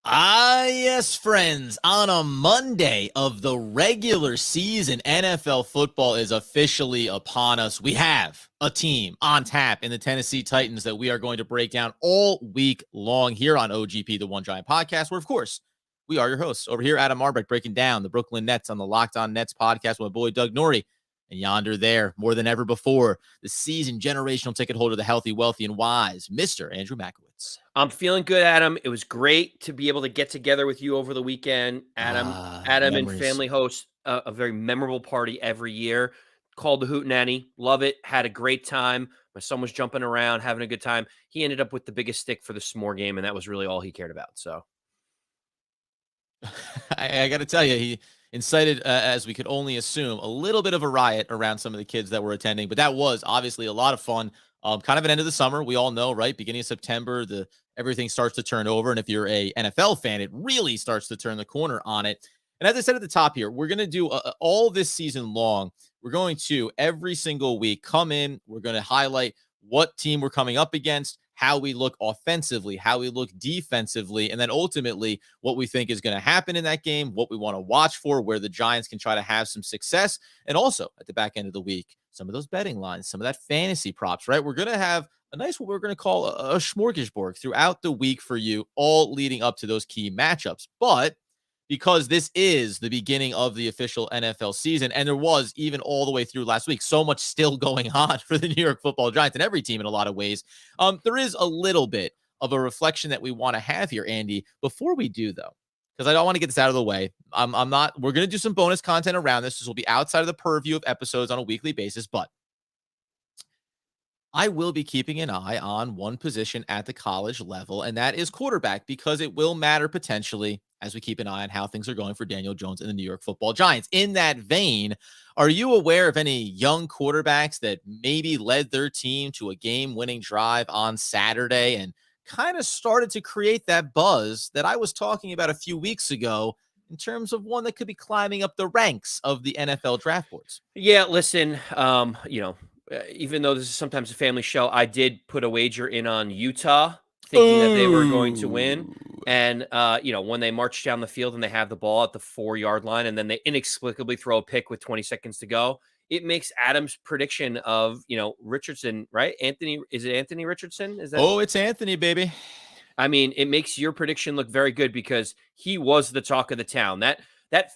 Yes, friends. On a Monday of the regular season, NFL football is officially upon us. We have a team on tap in the Tennessee Titans that we are going to break down all week long here on OGP, the One Giant Podcast, where, of course, we are your hosts. Over here, Adam Arbrecht breaking down the Brooklyn Nets on the Locked On Nets podcast with my boy Doug Norrie. And yonder there, more than ever before, the season generational ticket holder, the healthy, wealthy, and wise, Mr. Andrew Makowitz. I'm feeling good, Adam. It was great to be able to get together with you over the weekend. Adam and Memories. family host a very memorable party every year called the Hootenanny. Love it. Had a great time. My son was jumping around, having a good time. He ended up with the biggest stick for the s'more game, and that was really all he cared about. So I got to tell you, he incited, as we could only assume, a little bit of a riot around some of the kids that were attending. But that was obviously a lot of fun. Kind of an end of the summer. We all know, right? Beginning of September, everything starts to turn over. And if you're a NFL fan, it really starts to turn the corner on it. And as I said at the top here, we're going to do all this season long. We're going to every single week come in. We're going to highlight what team we're coming up against, how we look offensively, how we look defensively, and then ultimately what we think is going to happen in that game, what we want to watch for, where the Giants can try to have some success. And also at the back end of the week, some of those betting lines, some of that fantasy props, right? We're going to have a nice, what we're going to call a smorgasbord throughout the week for you, all leading up to those key matchups. But because this is the beginning of the official NFL season, and there was, even all the way through last week, so much still going on for the New York Football Giants and every team in a lot of ways. There is a little bit of a reflection that we want to have here, Andy. Before we do, though, because I don't want to get this out of the way, I'm not. We're going to do some bonus content around this. This will be outside of the purview of episodes on a weekly basis, but I will be keeping an eye on one position at the college level, and that is quarterback, because it will matter potentially as we keep an eye on how things are going for Daniel Jones and the New York Football Giants. In that vein, are you aware of any young quarterbacks that maybe led their team to a game-winning drive on Saturday and kind of started to create that buzz that I was talking about a few weeks ago in terms of one that could be climbing up the ranks of the NFL draft boards? yeah, listen, even though this is sometimes a family show, I did put a wager in on Utah, thinking that they were going to win. And, when they march down the field and they have the ball at the 4-yard line and then they inexplicably throw a pick with 20 seconds to go, it makes Adam's prediction of, Richardson, right? Is it Anthony Richardson? Is that? Oh, it's Anthony, baby. I mean, it makes your prediction look very good because he was the talk of the town. That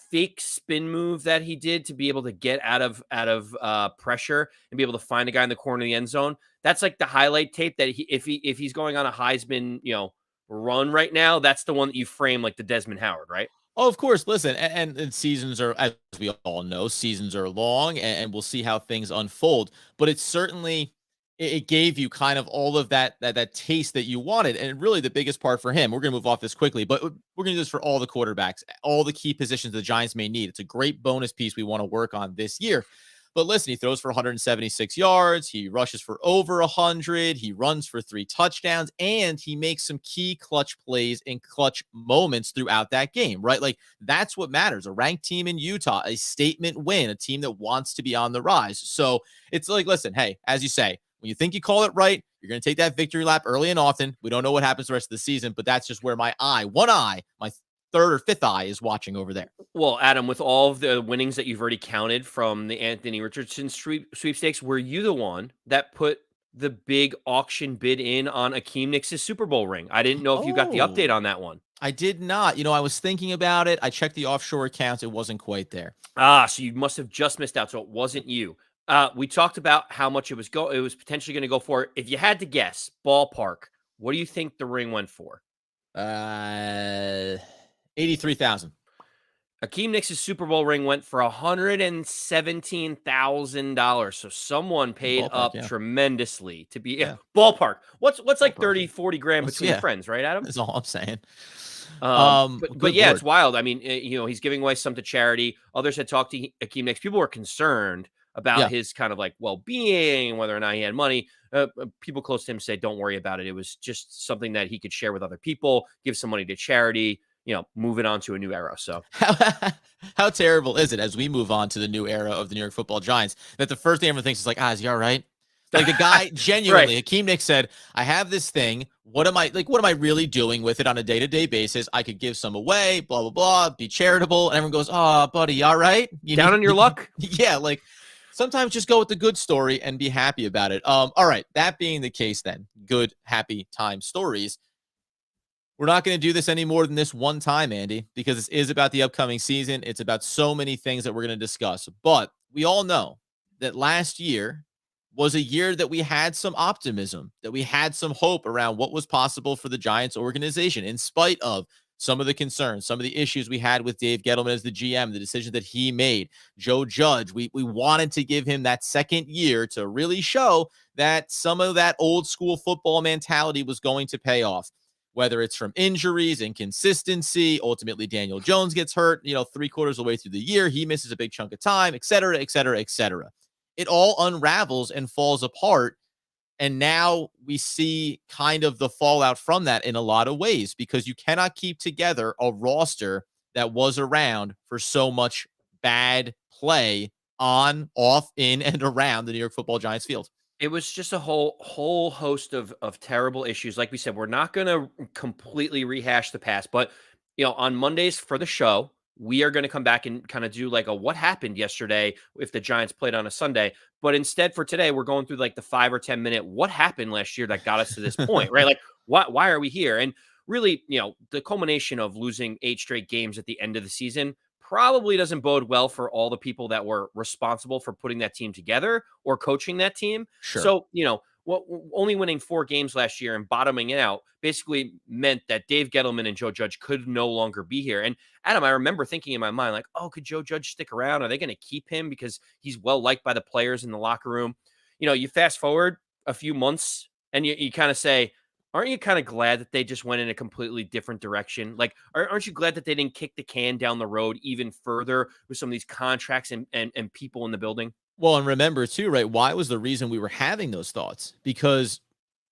fake spin move that he did to be able to get out of pressure and be able to find a guy in the corner of the end zone. That's like the highlight tape that if he's going on a Heisman, run right now, that's the one that you frame like the Desmond Howard, right? Oh, of course. Listen, and seasons are, as we all know, seasons are long, and we'll see how things unfold. But it's certainly, it gave you kind of all of that taste that you wanted, and really the biggest part for him. We're going to move off this quickly, but we're going to do this for all the quarterbacks, all the key positions the Giants may need. It's a great bonus piece we want to work on this year. But listen, he throws for 176 yards. He rushes for over 100. He runs for 3 touchdowns, and he makes some key clutch plays in clutch moments throughout that game, right? Like, that's what matters. A ranked team in Utah, a statement win, a team that wants to be on the rise. So it's like, listen, hey, as you say, when you think you call it right, you're going to take that victory lap early and often. We don't know what happens the rest of the season, but that's just where my third or fifth eye is watching over there. Well, Adam, with all of the winnings that you've already counted from the Anthony Richardson sweepstakes, were you the one that put the big auction bid in on Hakeem Nicks' Super Bowl ring? I didn't know if you got the update on that one. I did not. I was thinking about it. I checked the offshore accounts. It wasn't quite there. So you must have just missed out. So it wasn't you. We talked about how much it was potentially going to go for. If you had to guess, ballpark, what do you think the ring went for? $83,000. Hakeem Nicks' Super Bowl ring went for $117,000. So someone paid up tremendously to be ballpark. What's like 30, 40 grand between friends, right, Adam? That's all I'm saying. But yeah, it's wild. I mean, he's giving away some to charity. Others had talked to Hakeem Nicks. People were concerned about his kind of like well-being, whether or not he had money. People close to him say, don't worry about it. It was just something that he could share with other people, give some money to charity, moving on to a new era. So how terrible is it as we move on to the new era of the New York Football Giants that the first thing everyone thinks is like, is he all right? Like the guy genuinely, Right. Hakeem Nicks said, I have this thing. What am I really doing with it on a day-to-day basis? I could give some away, blah, blah, blah, be charitable. And everyone goes, oh, buddy, all right. Down on your luck? Yeah, like sometimes just go with the good story and be happy about it. All right. That being the case, then good, happy time stories. We're not going to do this any more than this one time, Andy, because this is about the upcoming season. It's about so many things that we're going to discuss. But we all know that last year was a year that we had some optimism, that we had some hope around what was possible for the Giants organization, in spite of some of the concerns, some of the issues we had with Dave Gettleman as the GM, the decision that he made. Joe Judge, we wanted to give him that second year to really show that some of that old school football mentality was going to pay off. Whether it's from injuries, inconsistency, ultimately Daniel Jones gets hurt, 3/4 of the way through the year, he misses a big chunk of time, et cetera, et cetera, et cetera. It all unravels and falls apart. And now we see kind of the fallout from that in a lot of ways, because you cannot keep together a roster that was around for so much bad play on, off, in, and around the New York Football Giants field. It was just a whole host of terrible issues. Like we said, we're not going to completely rehash the past, but on Mondays for the show, we are going to come back and kind of do like a what happened yesterday if the Giants played on a Sunday. But instead for today, we're going through like the 5 or 10 minute what happened last year that got us to this point, right? Like why are we here? And really, the culmination of losing 8 straight games at the end of the season probably doesn't bode well for all the people that were responsible for putting that team together or coaching that team. Sure. So, only winning 4 games last year and bottoming it out basically meant that Dave Gettleman and Joe Judge could no longer be here. And Adam, I remember thinking in my mind, like, oh, could Joe Judge stick around? Are they going to keep him because he's well liked by the players in the locker room? You fast forward a few months and you kind of say, aren't you kind of glad that they just went in a completely different direction? Like, aren't you glad that they didn't kick the can down the road even further with some of these contracts and people in the building? Well, and remember too, right? Why was the reason we were having those thoughts? Because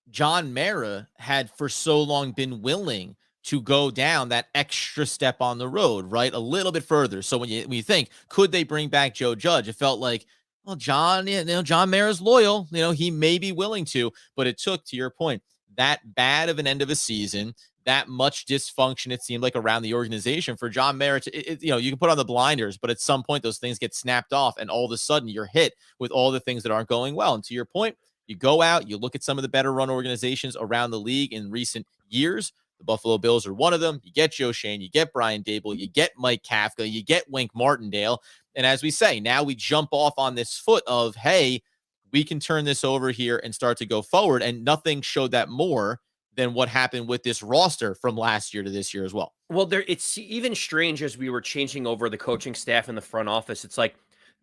John Mara had for so long been willing to go down that extra step on the road, right? A little bit further. So when you think, could they bring back Joe Judge? It felt like, well, John Mara's loyal. He may be willing to, but it took, to your point, that bad of an end of a season, that much dysfunction, it seemed like, around the organization for John Mara to, you can put on the blinders, but at some point those things get snapped off and all of a sudden you're hit with all the things that aren't going well. And to your point, you go out, you look at some of the better run organizations around the league in recent years. The Buffalo Bills are one of them. You get Joe Shane, you get Brian Dable, you get Mike Kafka, you get Wink Martindale. And as we say, now we jump off on this foot of, hey, we can turn this over here and start to go forward. And nothing showed that more than what happened with this roster from last year to this year as well. Well, it's even strange as we were changing over the coaching staff in the front office. It's like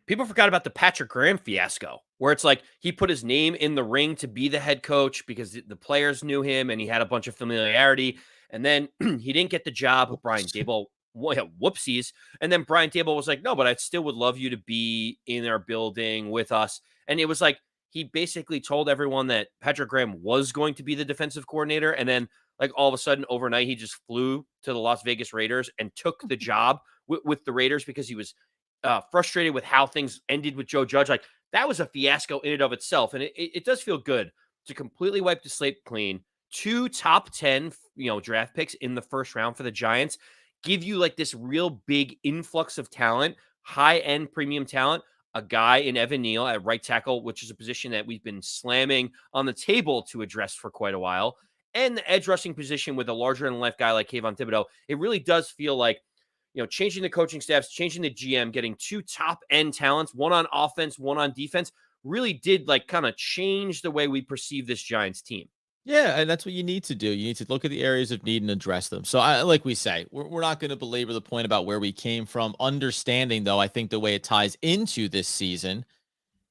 people forgot about the Patrick Graham fiasco, where it's like he put his name in the ring to be the head coach because the players knew him and he had a bunch of familiarity. And then he didn't get the job with Brian Dable. Whoopsies. And then Brian Dable was like, no, but I still would love you to be in our building with us. And it was like he basically told everyone that Patrick Graham was going to be the defensive coordinator. And then, like, all of a sudden, overnight, he just flew to the Las Vegas Raiders and took the job with the Raiders because he was frustrated with how things ended with Joe Judge. Like, that was a fiasco in and of itself. And it does feel good to completely wipe the slate clean. 2 top 10, draft picks in the first round for the Giants give you like this real big influx of talent, high-end premium talent. A guy in Evan Neal at right tackle, which is a position that we've been slamming on the table to address for quite a while, and the edge rushing position with a larger-than-life guy like Kayvon Thibodeau. It really does feel like, changing the coaching staffs, changing the GM, getting 2 top-end talents, one on offense, one on defense, really did like kind of change the way we perceive this Giants team. Yeah, and that's what you need to do. You need to look at the areas of need and address them. So, like we say, we're not going to belabor the point about where we came from. Understanding, though, I think the way it ties into this season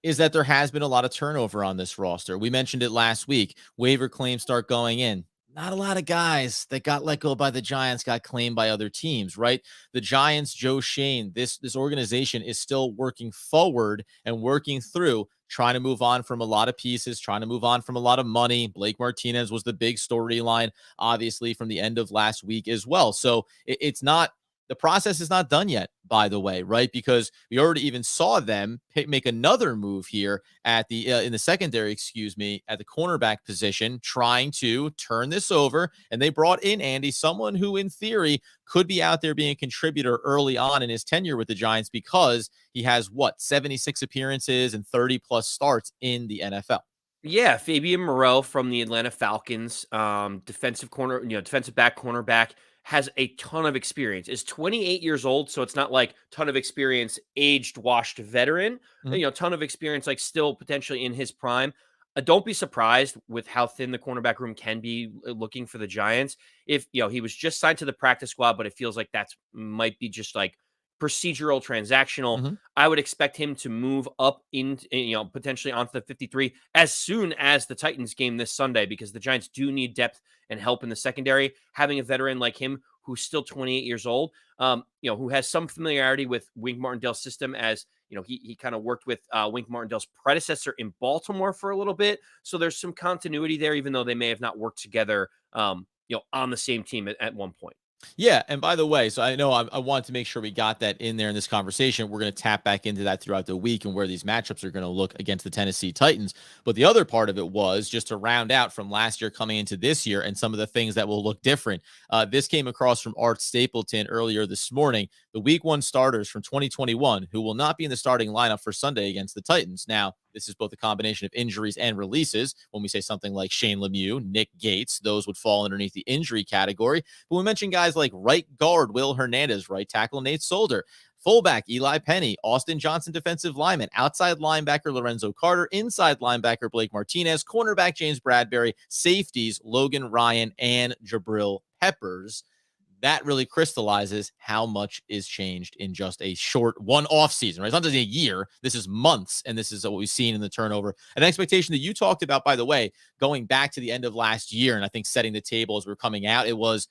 is that there has been a lot of turnover on this roster. We mentioned it last week. Waiver claims start going in. Not a lot of guys that got let go by the Giants got claimed by other teams, right? The Giants, Joe Shane, this organization is still working forward and working through, trying to move on from a lot of pieces, trying to move on from a lot of money. Blake Martinez was the big storyline, obviously, from the end of last week as well. So it's not The process is not done yet, by the way, right? Because we already even saw them make another move here at the in the secondary, excuse me, at the cornerback position, trying to turn this over. And they brought in Andy, someone who, in theory, could be out there being a contributor early on in his tenure with the Giants because he has 76 appearances and 30 plus starts in the NFL. Yeah, Fabian Moreau from the Atlanta Falcons, defensive back, cornerback, has a ton of experience. Is 28 years old, so it's not like ton of experience, aged, washed veteran. Mhm. Ton of experience, like still potentially in his prime. Don't be surprised with how thin the cornerback room can be looking for the Giants. If he was just signed to the practice squad, but it feels like that's might be just like procedural, transactional. Mhm. I would expect him to move up into, potentially onto the 53 as soon as the Titans game this Sunday, because the Giants do need depth and help in the secondary. Having a veteran like him who's still 28 years old, who has some familiarity with Wink Martindale's system, as he kind of worked with Wink Martindale's predecessor in Baltimore for a little bit. So there's some continuity there, even though they may have not worked together, on the same team at one point. Yeah, and by the way, so I know I wanted to make sure we got that in there in this conversation. We're going to tap back into that throughout the week and where these matchups are going to look against the Tennessee Titans. But the other part of it was just to round out from last year coming into this year and some of the things that will look different. This came across from Art Stapleton earlier this morning. The Week 1 starters from 2021 who will not be in the starting lineup for Sunday against the Titans. Now, this is both a combination of injuries and releases. When we say something like Shane Lemieux, Nick Gates, those would fall underneath the injury category. But we mentioned guys like right guard Will Hernandez, right tackle Nate Solder, fullback Eli Penny, Austin Johnson defensive lineman, outside linebacker Lorenzo Carter, inside linebacker Blake Martinez, cornerback James Bradbury, safeties Logan Ryan and Jabril Peppers. That really crystallizes how much is changed in just a short one off season, right? It's not just a year. This is months. And this is what we've seen in the turnover. An expectation that you talked about, by the way, going back to the end of last year. And I think setting the table as we're coming out, it was,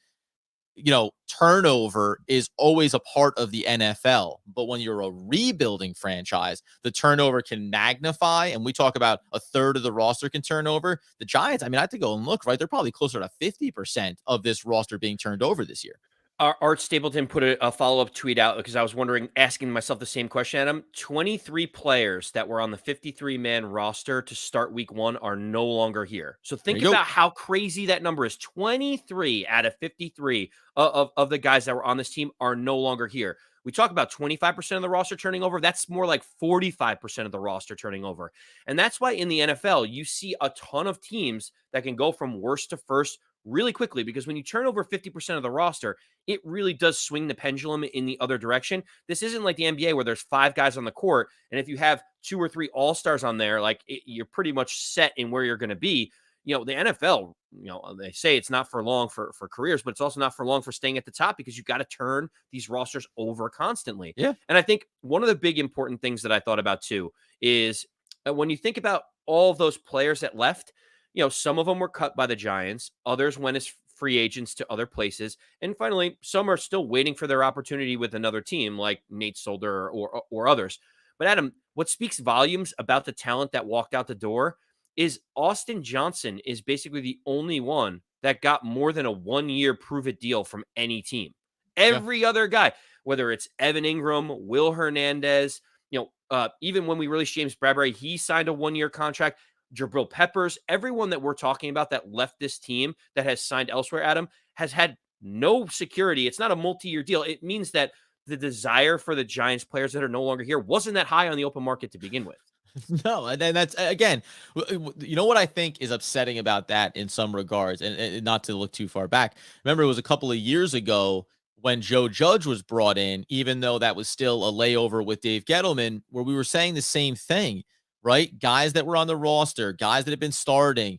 turnover is always a part of the NFL. But when you're a rebuilding franchise, the turnover can magnify. And we talk about a third of the roster can turn over. The Giants, I have to go and look, right? They're probably closer to 50% of this roster being turned over this year. Art Stapleton put a follow-up tweet out because I was asking myself the same question, Adam. 23 players that were on the 53-man roster to start week 1 are no longer here. So think about how crazy that number is. 23 out of 53 of the guys that were on this team are no longer here. We talk about 25% of the roster turning over. That's more like 45% of the roster turning over. And that's why in the NFL, you see a ton of teams that can go from worst to first really quickly, because when you turn over 50% of the roster, it really does swing the pendulum in the other direction. This isn't like the NBA where there's 5 guys on the court, and if you have 2 or 3 all-stars on there, you're pretty much set in where you're going to be. The NFL, they say it's not for long for careers, but it's also not for long for staying at the top, because you've got to turn these rosters over constantly. Yeah. And I think one of the big important things that I thought about too is when you think about all of those players that left, some of them were cut by the Giants, others went as free agents to other places, and finally, some are still waiting for their opportunity with another team like Nate Solder or others. But Adam, what speaks volumes about the talent that walked out the door is Austin Johnson is basically the only one that got more than a 1-year prove-it deal from any team. Every other guy, whether it's Evan Ingram, Will Hernandez, even when we released James Bradbury, he signed a 1-year contract. Jabril Peppers, everyone that we're talking about that left this team that has signed elsewhere, Adam, has had no security. It's not a multi-year deal. It means that the desire for the Giants players that are no longer here wasn't that high on the open market to begin with. No, and then that's again, what I think is upsetting about that in some regards, and not to look too far back. Remember, it was a couple of years ago when Joe Judge was brought in, even though that was still a layover with Dave Gettleman, where we were saying the same thing, right? Guys that were on the roster, guys that had been starting,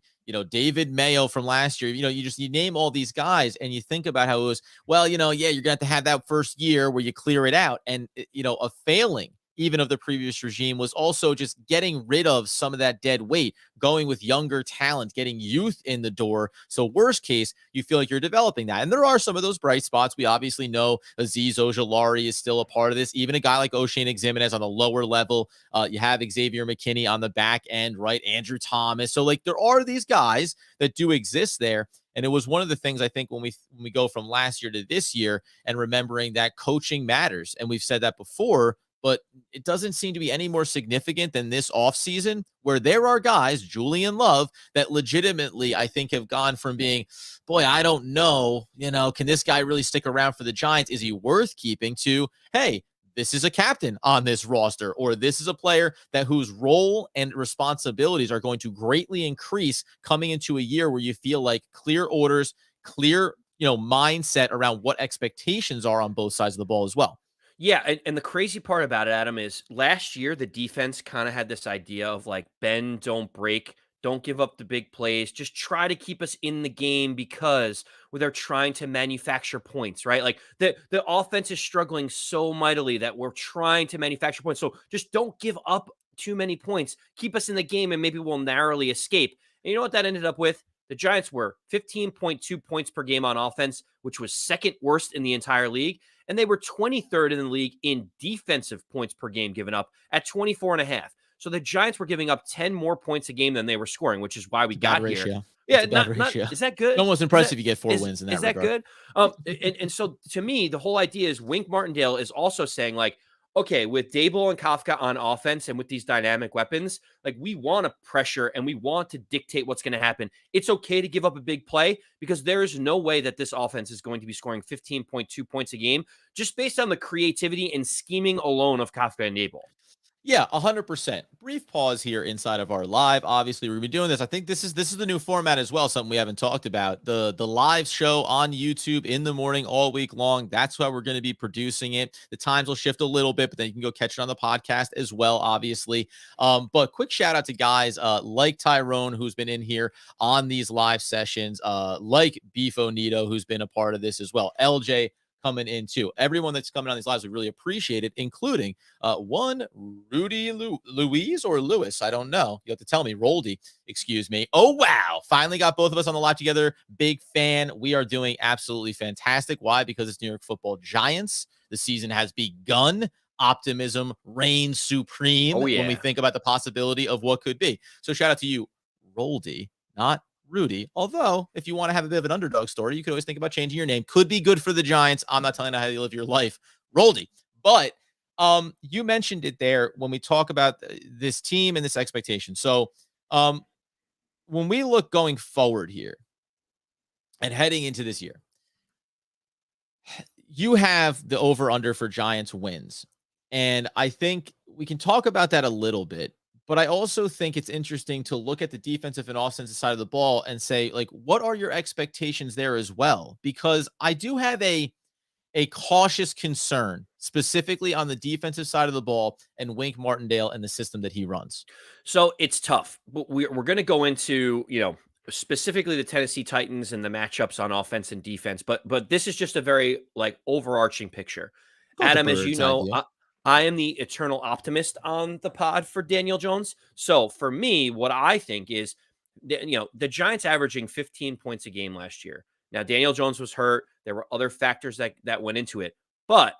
David Mayo from last year, you name all these guys and you think about how it was, well, yeah, you're going to have to have that first year where you clear it out. And, a failing even of the previous regime was also just getting rid of some of that dead weight, going with younger talent, getting youth in the door. So worst case, you feel like you're developing that. And there are some of those bright spots. We obviously know Azeez Ojulari is still a part of this. Even a guy like O'Shane Ximenez on a lower level. You have Xavier McKinney on the back end, right? Andrew Thomas. So there are these guys that do exist there. And it was one of the things I think when we go from last year to this year and remembering that coaching matters. And we've said that before, but it doesn't seem to be any more significant than this offseason where there are guys, Julian Love, that legitimately I think have gone from being, boy, I don't know, can this guy really stick around for the Giants? Is he worth keeping to, hey, this is a captain on this roster, or this is a player that whose role and responsibilities are going to greatly increase coming into a year where you feel like clear orders, clear, mindset around what expectations are on both sides of the ball as well. Yeah, and the crazy part about it, Adam, is last year the defense kind of had this idea of like bend, don't break, don't give up the big plays, just try to keep us in the game because they're trying to manufacture points, right? Like the offense is struggling so mightily that we're trying to manufacture points. So just don't give up too many points. Keep us in the game and maybe we'll narrowly escape. And you know what that ended up with? The Giants were 15.2 points per game on offense, which was second worst in the entire league. And they were 23rd in the league in defensive points per game given up at 24.5. So the Giants were giving up 10 more points a game than they were scoring, which is why we got ratio. here. Yeah, it's a bad ratio. Is that good? It's almost impressive if you get 4 wins in that regard. Is that good? And so to me, the whole idea is Wink Martindale is also saying like, okay, with Daboll and Kafka on offense and with these dynamic weapons, like we want to pressure and we want to dictate what's going to happen. It's okay to give up a big play because there is no way that this offense is going to be scoring 15.2 points a game just based on the creativity and scheming alone of Kafka and Daboll. Yeah, 100%. Brief pause here inside of our live. Obviously, we've been doing this. I think this is the new format as well, something we haven't talked about. The live show on YouTube in the morning all week long. That's how we're going to be producing it. The times will shift a little bit, but then you can go catch it on the podcast as well, obviously. But quick shout out to guys like Tyrone, who's been in here on these live sessions, like Beef Onito, who's been a part of this as well. LJ coming in too. Everyone that's coming on these lives, we really appreciate it, including one Rudy Louise or Lewis. I don't know. You have to tell me. Roldy, excuse me. Oh, wow. Finally got both of us on the live together. Big fan. We are doing absolutely fantastic. Why? Because it's New York Football Giants. The season has begun. Optimism reigns supreme when we think about the possibility of what could be. So shout out to you, Roldy, not Rudy. Although, if you want to have a bit of an underdog story, you could always think about changing your name. Could be good for the Giants. I'm not telling you how you live your life, Roldy. But you mentioned it there when we talk about this team and this expectation. So when we look going forward here and heading into this year, you have the over-under for Giants wins. And I think we can talk about that a little bit. But I also think it's interesting to look at the defensive and offensive side of the ball and say, like, what are your expectations there as well? Because I do have a cautious concern, specifically on the defensive side of the ball and Wink Martindale and the system that he runs. So it's tough. We're going to go into, specifically the Tennessee Titans and the matchups on offense and defense. But this is just a very like overarching picture. Adam, as you know, I am the eternal optimist on the pod for Daniel Jones. So for me, what I think is, the Giants averaging 15 points a game last year. Now, Daniel Jones was hurt. There were other factors that went into it, but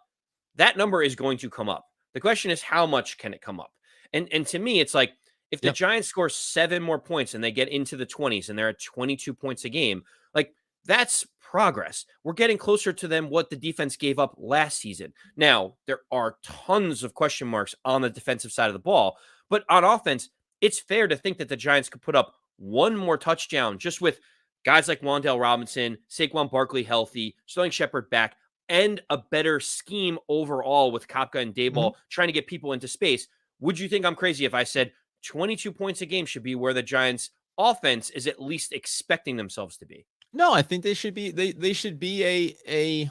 that number is going to come up. The question is, how much can it come up? And to me, it's like, if the Giants score 7 more points and they get into the 20s and they're at 22 points a game, like that's progress. We're getting closer to them what the defense gave up last season. Now, there are tons of question marks on the defensive side of the ball, but on offense, it's fair to think that the Giants could put up one more touchdown just with guys like Wan'Dale Robinson, Saquon Barkley healthy, Sterling Shepard back, and a better scheme overall with Kafka and Daboll trying to get people into space. Would you think I'm crazy if I said 22 points a game should be where the Giants offense is at least expecting themselves to be? No, I think they should be they should be a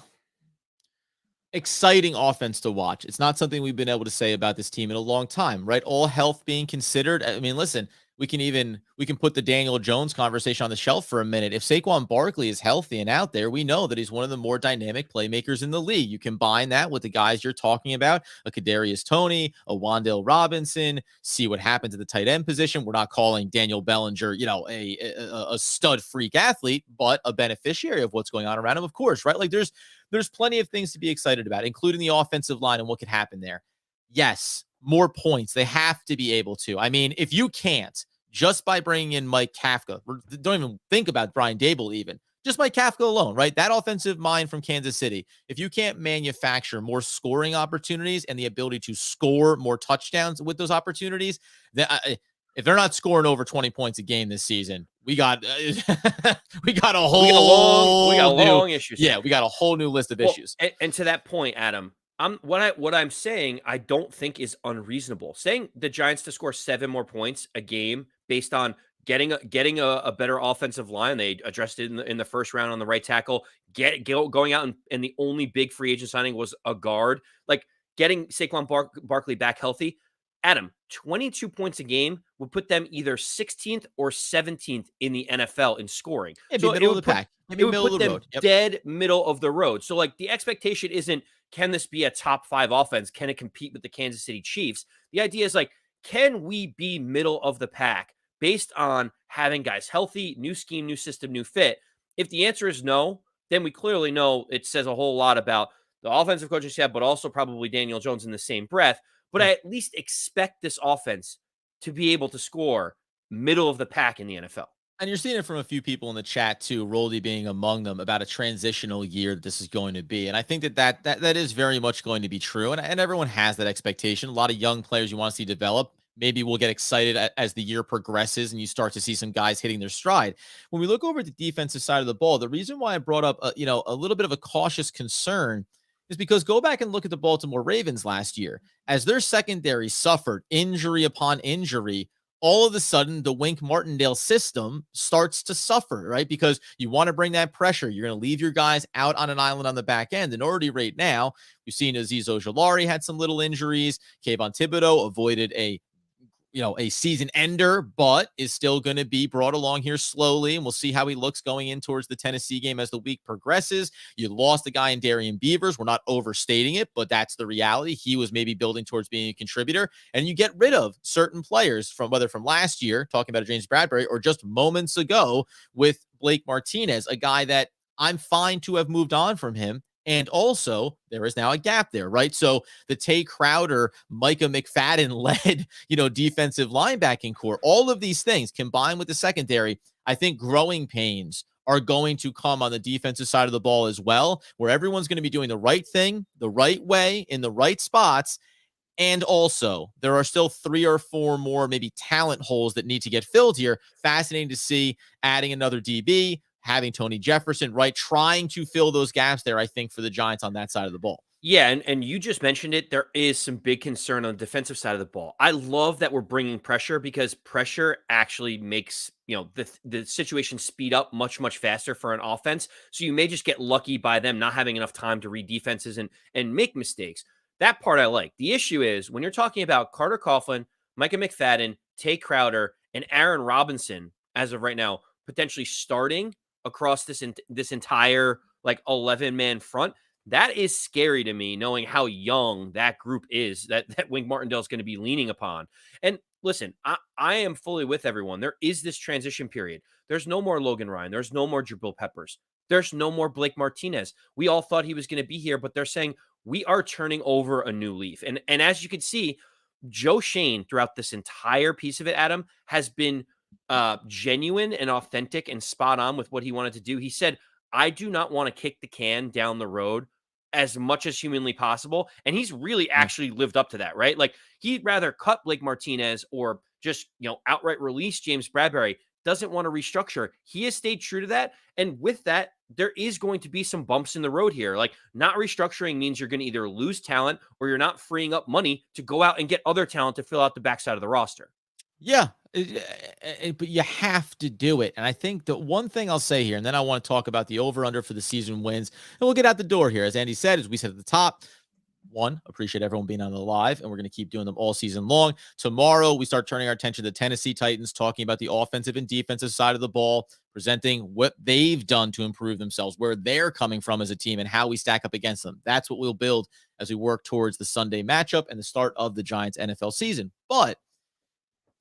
exciting offense to watch. It's not something we've been able to say about this team in a long time, right? All health being considered. I mean, listen, we can put the Daniel Jones conversation on the shelf for a minute. If Saquon Barkley is healthy and out there, we know that he's one of the more dynamic playmakers in the league. You combine that with the guys you're talking about, a Kadarius Toney, a Wan'Dale Robinson, see what happens at the tight end position. We're not calling Daniel Bellinger, a stud freak athlete, but a beneficiary of what's going on around him, of course, right? Like there's plenty of things to be excited about, including the offensive line and what could happen there. Yes, more points. They have to be able to. I mean, if you can't, just by bringing in Mike Kafka, don't even think about Brian Daboll even, just Mike Kafka alone, right? That offensive mind from Kansas City, if you can't manufacture more scoring opportunities and the ability to score more touchdowns with those opportunities, then if they're not scoring over 20 points a game this season, we got we got a We got whole new long issues here. we got a whole new list of issues. And to that point, Adam, what I'm saying I don't think is unreasonable. Saying the Giants to score 7 more points a game based on getting a better offensive line. They addressed it in the first round on the right tackle. Going out and the only big free agent signing was a guard. Like getting Saquon Barkley back healthy. Adam, 22 points a game would put them either 16th or 17th in the NFL in scoring. It'd be So middle of the pack. it would Middle put of the them road. Yep. dead middle of the road. So like the expectation isn't, can this be a top 5 offense? Can it compete with the Kansas City Chiefs? The idea is like, can we be middle of the pack based on having guys healthy, new scheme, new system, new fit? If the answer is no, then we clearly know it says a whole lot about the offensive coaching staff, but also probably Daniel Jones in the same breath. But I at least expect this offense to be able to score middle of the pack in the NFL. And you're seeing it from a few people in the chat too, Roldy being among them, about a transitional year that this is going to be. And I think that is very much going to be true. And everyone has that expectation. A lot of young players you want to see develop. Maybe we'll get excited as the year progresses and you start to see some guys hitting their stride. When we look over at the defensive side of the ball, the reason why I brought up a little bit of a cautious concern is because go back and look at the Baltimore Ravens last year. As their secondary suffered injury upon injury, all of a sudden the Wink Martindale system starts to suffer, right? Because you want to bring that pressure. You're going to leave your guys out on an island on the back end. And already right now, we've seen Azeez Ojulari had some little injuries. Kayvon Thibodeau avoided a season ender, but is still going to be brought along here slowly. And we'll see how he looks going in towards the Tennessee game as the week progresses. You lost a guy in Darian Beavers. We're not overstating it, but that's the reality. He was maybe building towards being a contributor, and you get rid of certain players from whether from last year, talking about James Bradbury, or just moments ago with Blake Martinez, a guy that I'm fine to have moved on from him. And also, there is now a gap there, right? So the Tay Crowder, Micah McFadden-led, defensive linebacking core, all of these things combined with the secondary, I think growing pains are going to come on the defensive side of the ball as well, where everyone's going to be doing the right thing, the right way, in the right spots. And also, there are still 3 or 4 more maybe talent holes that need to get filled here. Fascinating to see adding another DB, having Tony Jefferson, right? Trying to fill those gaps there, I think, for the Giants on that side of the ball. Yeah, and you just mentioned it. There is some big concern on the defensive side of the ball. I love that we're bringing pressure because pressure actually makes, the situation speed up much, much faster for an offense. So you may just get lucky by them not having enough time to read defenses and make mistakes. That part I like. The issue is when you're talking about Carter Coughlin, Micah McFadden, Tay Crowder, and Aaron Robinson, as of right now, potentially starting across this entire 11-man front. That is scary to me, knowing how young that group is that Wink Martindale is going to be leaning upon. And listen, I am fully with everyone. There is this transition period. There's no more Logan Ryan. There's no more Jabril Peppers. There's no more Blake Martinez. We all thought he was going to be here, but they're saying we are turning over a new leaf. And as you can see, Joe Shane throughout this entire piece of it, Adam, has been genuine and authentic and spot on with what he wanted to do. He said, I do not want to kick the can down the road as much as humanly possible. And he's really actually lived up to that, right? Like he'd rather cut Blake Martinez or just, outright release James Bradbury. Doesn't want to restructure. He has stayed true to that. And with that, there is going to be some bumps in the road here. Like not restructuring means you're going to either lose talent or you're not freeing up money to go out and get other talent to fill out the backside of the roster. Yeah, but you have to do it. And I think the one thing I'll say here, and then I want to talk about the over-under for the season wins, and we'll get out the door here. As Andy said, as we said at the top, appreciate everyone being on the live, and we're going to keep doing them all season long. Tomorrow, we start turning our attention to the Tennessee Titans, talking about the offensive and defensive side of the ball, presenting what they've done to improve themselves, where they're coming from as a team, and how we stack up against them. That's what we'll build as we work towards the Sunday matchup and the start of the Giants NFL season. But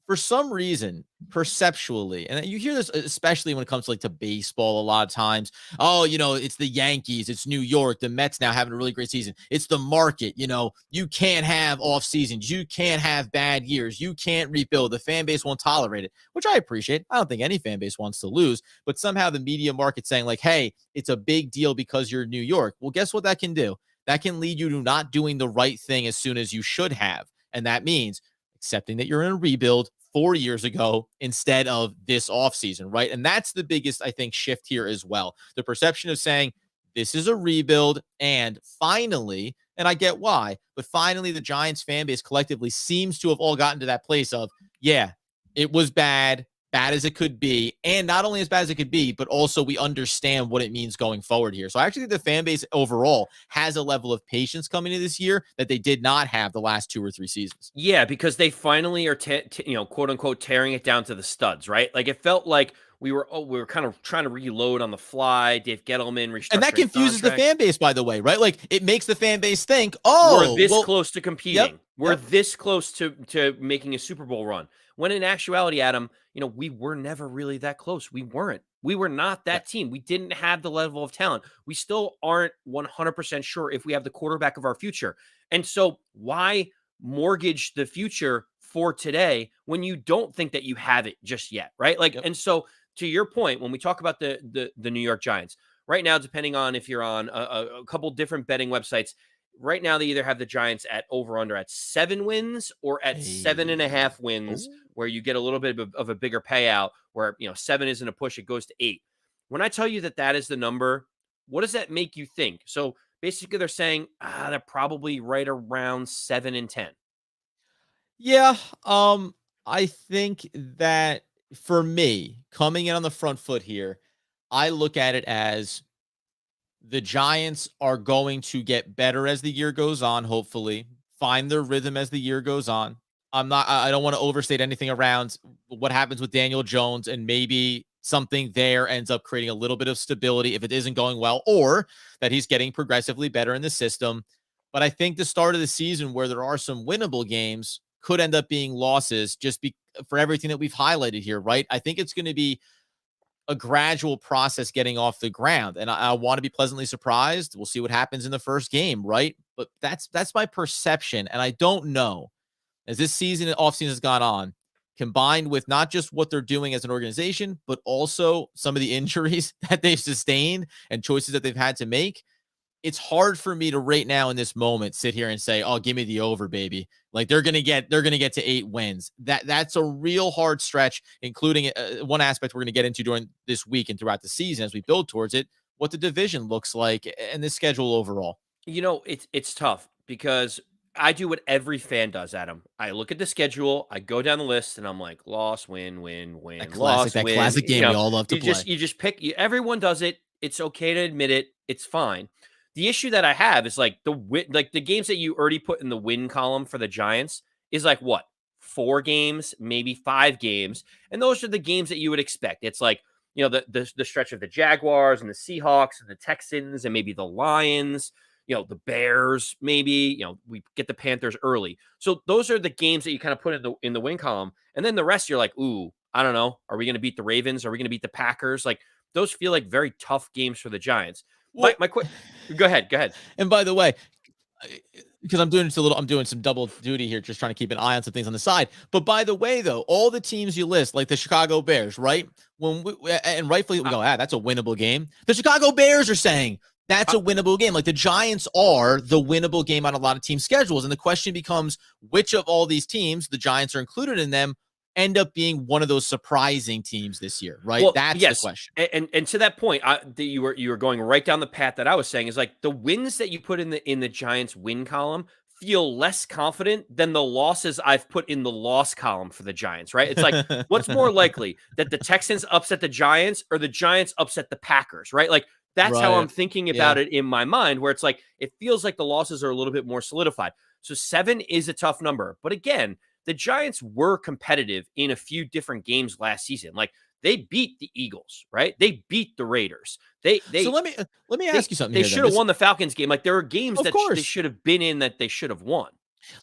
for some reason, perceptually, and you hear this especially when it comes to like to baseball a lot of times. Oh, it's the Yankees, it's New York, the Mets now having a really great season. It's the market. You can't have off seasons, you can't have bad years, you can't rebuild. The fan base won't tolerate it, which I appreciate. I don't think any fan base wants to lose, but somehow the media market saying like, hey, it's a big deal because you're New York. Well, guess what that can do? That can lead you to not doing the right thing as soon as you should have. And that means accepting that you're in a rebuild 4 years ago instead of this offseason, right? And that's the biggest, I think, shift here as well. The perception of saying this is a rebuild, and finally, and I get why, but finally the Giants fan base collectively seems to have all gotten to that place of, yeah, it was bad as it could be. And not only as bad as it could be, but also we understand what it means going forward here. So I actually think the fan base overall has a level of patience coming into this year that they did not have the last 2 or 3 seasons. Yeah, because they finally are, quote unquote, tearing it down to the studs, right? Like it felt like we were kind of trying to reload on the fly. Dave Gettleman restructuring, and that confuses the fan base, by the way, right? Like it makes the fan base think, we're this close to competing. Yep, we're this close to making a Super Bowl run. When in actuality, Adam, we were never really that close. We weren't. We were not that team. We didn't have the level of talent. We still aren't 100% sure if we have the quarterback of our future. And so why mortgage the future for today when you don't think that you have it just yet, right? Like, and so to your point, when we talk about the New York Giants right now, depending on if you're on a couple different betting websites, right now they either have the Giants at over under at 7 wins or at 7.5 wins, where you get a little bit of a bigger payout where, 7 isn't a push, it goes to 8. When I tell you that is the number, what does that make you think? So basically they're saying they're probably right around 7 and 10. Yeah. I think that for me, coming in on the front foot here, I look at it as the Giants are going to get better as the year goes on, hopefully, find their rhythm as the year goes on. I don't want to overstate anything around what happens with Daniel Jones, and maybe something there ends up creating a little bit of stability if it isn't going well, or that he's getting progressively better in the system. But I think the start of the season, where there are some winnable games, could end up being losses for everything that we've highlighted here, right? I think it's going to be a gradual process getting off the ground, and I want to be pleasantly surprised. We'll see what happens in the first game, right? But that's my perception, and I don't know, as this offseason has gone on, combined with not just what they're doing as an organization, but also some of the injuries that they've sustained and choices that they've had to make. It's hard for me to right now in this moment sit here and say, "Oh, give me the over, baby." Like they're gonna get to 8 wins. That's a real hard stretch, including one aspect we're gonna get into during this week and throughout the season as we build towards it. What the division looks like and the schedule overall. It's tough because I do what every fan does, Adam. I look at the schedule, I go down the list, and I'm like, loss, win, win, win, loss, That win. classic game we all love to play. You just pick. Everyone does it. It's okay to admit it. It's fine. The issue that I have is like the games that you already put in the win column for the Giants is like what, 4 games, maybe 5 games, and those are the games that you would expect. It's like the stretch of the Jaguars and the Seahawks and the Texans and maybe the Lions, the Bears, maybe we get the Panthers early. So those are the games that you kind of put in the win column, and then the rest you're like, ooh, I don't know, are we going to beat the Ravens? Are we going to beat the Packers? Like those feel like very tough games for the Giants. Well, go ahead. And by the way, because I'm doing some double duty here, just trying to keep an eye on some things on the side. But by the way, though, all the teams you list, like the Chicago Bears, right? And rightfully we go, that's a winnable game. The Chicago Bears are saying that's a winnable game. Like the Giants are the winnable game on a lot of team schedules. And the question becomes, which of all these teams, the Giants are included in them, end up being one of those surprising teams this year, right? Well, that's the question. And to that point, you were going right down the path that I was saying, is like the wins that you put in the Giants win column feel less confident than the losses I've put in the loss column for the Giants, right? It's like, what's more likely, that the Texans upset the Giants or the Giants upset the Packers, right? Like that's how I'm thinking about it in my mind, where it's like, it feels like the losses are a little bit more solidified. So 7 is a tough number. But again, the Giants were competitive in a few different games last season. Like they beat the Eagles, right? They beat the Raiders. So let me ask you something. They should have won the Falcons game. Like there are games that they should have been in that they should have won.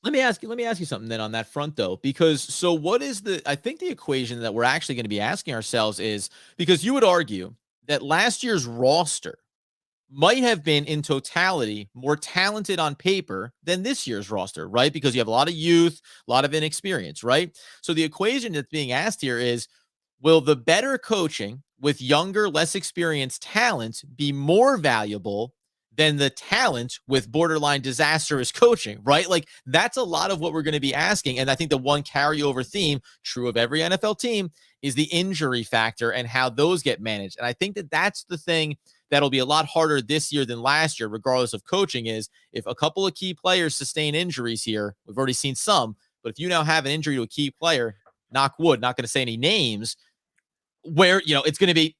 Let me ask you something then on that front though, because so what is I think the equation that we're actually going to be asking ourselves is because you would argue that last year's roster might have been in totality more talented on paper than this year's roster, right? Because you have a lot of youth, a lot of inexperience, right? So the equation that's being asked here is, will the better coaching with younger, less experienced talent be more valuable than the talent with borderline disastrous coaching, right? Like that's a lot of what we're going to be asking. And I think the one carryover theme, true of every NFL team, is the injury factor and how those get managed. And I think that that's the thing that'll be a lot harder this year than last year, regardless of coaching, is if a couple of key players sustain injuries here, we've already seen some, but if you now have an injury to a key player, knock wood, not going to say any names, where, it's going to be,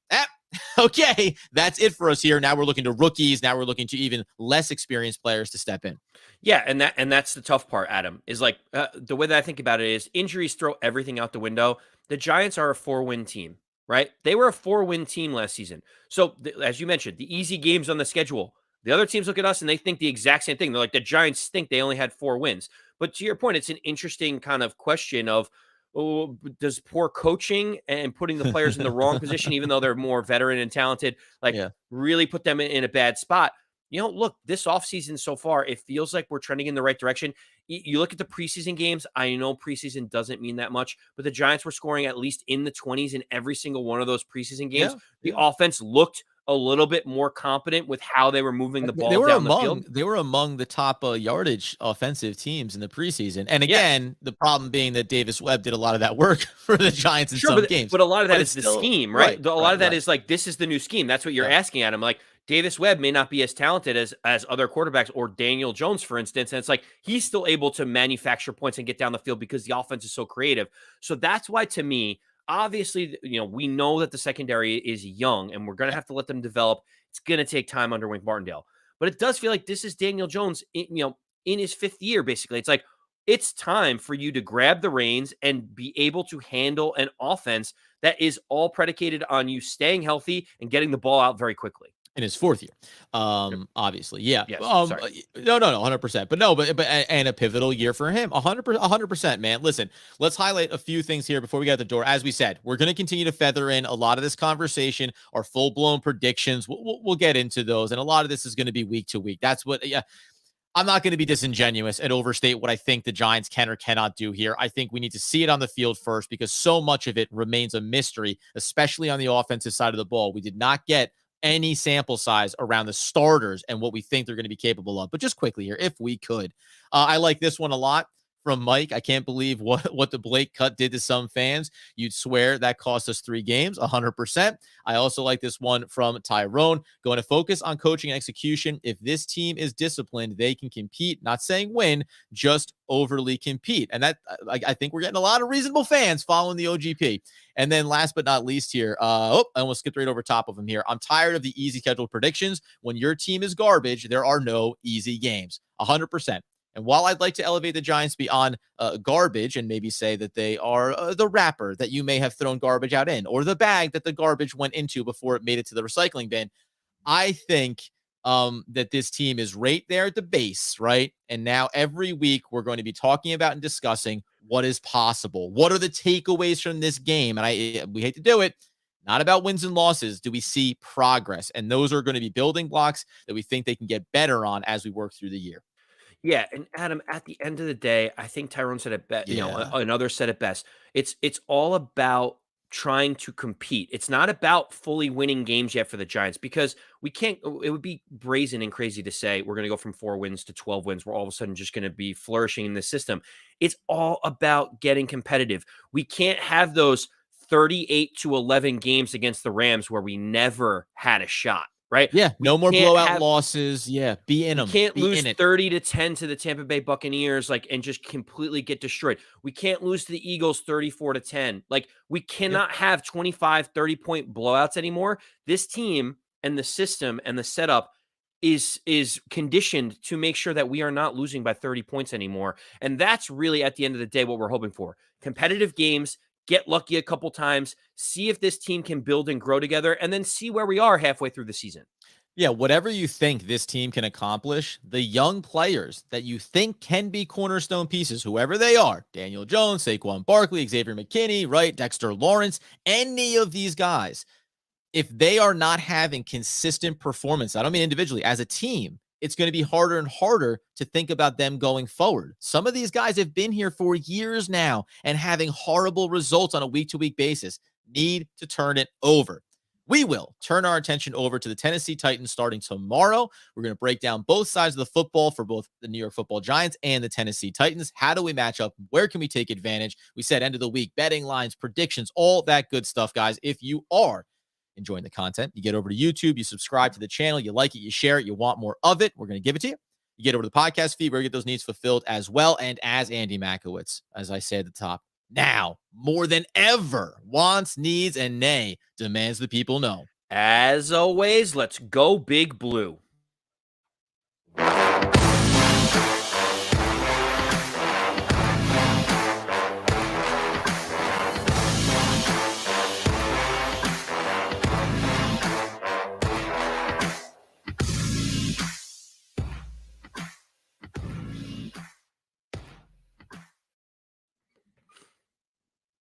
okay, that's it for us here. Now we're looking to rookies. Now we're looking to even less experienced players to step in. Yeah, and that's the tough part, Adam, is like the way that I think about it is injuries throw everything out the window. The Giants are a 4-win team, right? They were a 4-win team last season. So as you mentioned, the easy games on the schedule, the other teams look at us and they think the exact same thing. They're like, the Giants stink. They only had 4 wins. But to your point, it's an interesting kind of question of, oh, does poor coaching and putting the players in the wrong position, even though they're more veteran and talented, like really put them in a bad spot? Look, this offseason so far, it feels like we're trending in the right direction. You look at the preseason games. I know preseason doesn't mean that much, but the Giants were scoring at least in the 20s in every single one of those preseason games. The offense looked a little bit more competent with how they were moving the ball down the field. They were among the top yardage offensive teams in the preseason. And again, the problem being that Davis Webb did a lot of that work for the Giants in some games. But a lot of that is the scheme, right? A lot of that is like, this is the new scheme. That's what you're asking at him. Like, Davis Webb may not be as talented as other quarterbacks or Daniel Jones, for instance. And it's like he's still able to manufacture points and get down the field because the offense is so creative. So that's why, to me, obviously, we know that the secondary is young and we're going to have to let them develop. It's going to take time under Wink Martindale. But it does feel like this is Daniel Jones, in his 5th year, basically. It's like, it's time for you to grab the reins and be able to handle an offense that is all predicated on you staying healthy and getting the ball out very quickly. In his 4th year, obviously, yeah. Yes, No, 100%. But no, but and a pivotal year for him, 100%, man. Listen, let's highlight a few things here before we get out the door. As we said, we're going to continue to feather in a lot of this conversation, our full blown predictions. We'll get into those, and a lot of this is going to be week to week. That's what, I'm not going to be disingenuous and overstate what I think the Giants can or cannot do here. I think we need to see it on the field first because so much of it remains a mystery, especially on the offensive side of the ball. We did not get any sample size around the starters and what we think they're going to be capable of. But just quickly here, if we could, I like this one a lot from Mike. I can't believe what the Blake cut did to some fans. You'd swear that cost us 3 games, 100%. I also like this one from Tyrone. Going to focus on coaching and execution. If this team is disciplined, they can compete. Not saying win, just overly compete. And that, I think we're getting a lot of reasonable fans following the OGP. And then last but not least here, I almost skipped right over top of him here. I'm tired of the easy scheduled predictions. When your team is garbage, there are no easy games. 100%. And while I'd like to elevate the Giants beyond garbage and maybe say that they are the wrapper that you may have thrown garbage out in, or the bag that the garbage went into before it made it to the recycling bin, I think that this team is right there at the base, right? And now every week we're going to be talking about and discussing what is possible. What are the takeaways from this game? And we hate to do it. Not about wins and losses. Do we see progress? And those are going to be building blocks that we think they can get better on as we work through the year. Yeah, and Adam, at the end of the day, I think Tyrone said it best. Another said it best. It's all about trying to compete. It's not about fully winning games yet for the Giants because we can't. It would be brazen and crazy to say we're going to go from 4 wins to 12 wins. We're all of a sudden just going to be flourishing in the system. It's all about getting competitive. We can't have those 38-11 games against the Rams where we never had a shot. Right? Yeah, no more blowout losses. Yeah, be in them. We can't lose 30-10 to the Tampa Bay Buccaneers, and just completely get destroyed. We can't lose to the Eagles 34-10. We cannot have 25, 30-point blowouts anymore. This team and the system and the setup is conditioned to make sure that we are not losing by 30 points anymore. And that's really, at the end of the day, what we're hoping for. Competitive games. Get lucky a couple times, see if this team can build and grow together, and then see where we are halfway through the season. Yeah, whatever you think this team can accomplish, the young players that you think can be cornerstone pieces, whoever they are, Daniel Jones, Saquon Barkley, Xavier McKinney, right, Dexter Lawrence, any of these guys, if they are not having consistent performance, I don't mean individually, as a team, it's going to be harder and harder to think about them going forward. Some of these guys have been here for years now and having horrible results on a week-to-week basis. Need to turn it over. We will turn our attention over to the Tennessee Titans starting tomorrow. We're going to break down both sides of the football for both the New York Football Giants and the Tennessee Titans. How do we match up? Where can we take advantage? We said end of the week, betting lines, predictions, all that good stuff, guys. If you are enjoying the content, you get over to YouTube, you subscribe to the channel, you like it, you share it, you want more of it, we're going to give it to you. You get over to the podcast feed where you get those needs fulfilled as well. And as Andy Makowitz, as I say at the top, now more than ever, wants, needs, and nay, demands the people know. As always, let's go Big Blue.